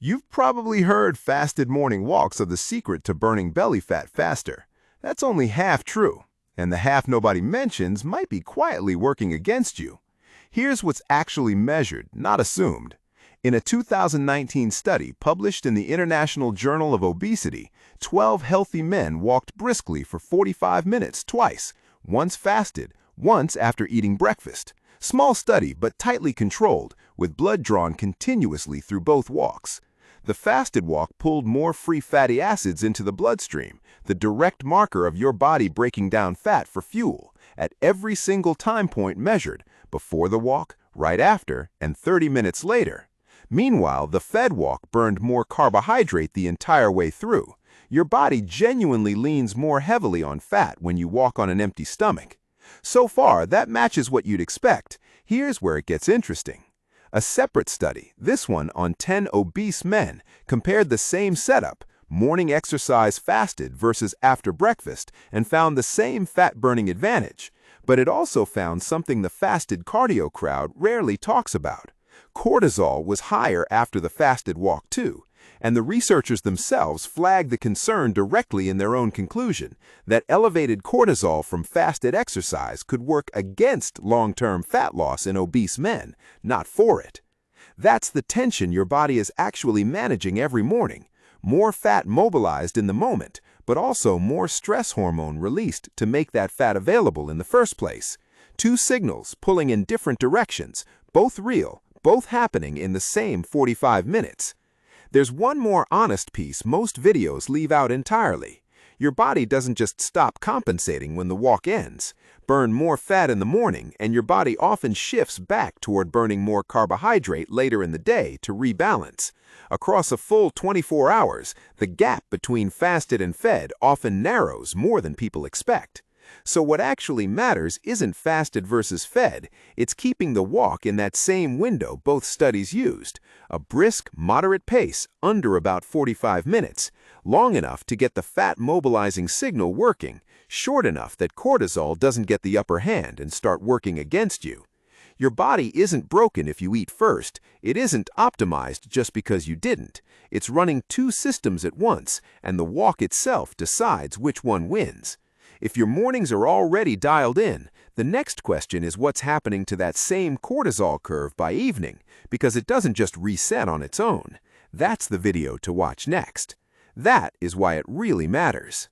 You've probably heard fasted morning walks are the secret to burning belly fat faster. That's only half true, and the half nobody mentions might be quietly working against you. Here's what's actually measured, not assumed. In a 2019 study published in the International Journal of Obesity, 12 healthy men walked briskly for 45 minutes twice, once fasted, once after eating breakfast. Small study, but tightly controlled, with blood drawn continuously through both walks. The fasted walk pulled more free fatty acids into the bloodstream, the direct marker of your body breaking down fat for fuel, at every single time point measured, before the walk, right after, and 30 minutes later. Meanwhile, the fed walk burned more carbohydrate the entire way through. Your body genuinely leans more heavily on fat when you walk on an empty stomach. So far, that matches what you'd expect. Here's where it gets interesting. A separate study, this one on 10 obese men, compared the same setup, morning exercise fasted versus after breakfast, and found the same fat-burning advantage. But it also found something the fasted cardio crowd rarely talks about. Cortisol was higher after the fasted walk too, and the researchers themselves flagged the concern directly in their own conclusion that elevated cortisol from fasted exercise could work against long-term fat loss in obese men, not for it. That's the tension your body is actually managing every morning. More fat mobilized in the moment, but also more stress hormone released to make that fat available in the first place. Two signals pulling in different directions, both real, both happening in the same 45 minutes. There's one more honest piece most videos leave out entirely. Your body doesn't just stop compensating when the walk ends. Burn more fat in the morning, and your body often shifts back toward burning more carbohydrate later in the day to rebalance. Across a full 24 hours, the gap between fasted and fed often narrows more than people expect. So what actually matters isn't fasted versus fed, it's keeping the walk in that same window both studies used, a brisk, moderate pace under about 45 minutes, long enough to get the fat-mobilizing signal working, short enough that cortisol doesn't get the upper hand and start working against you. Your body isn't broken if you eat first, it isn't optimized just because you didn't. It's running two systems at once, and the walk itself decides which one wins. If your mornings are already dialed in, the next question is what's happening to that same cortisol curve by evening, because it doesn't just reset on its own. That's the video to watch next. That is why it really matters.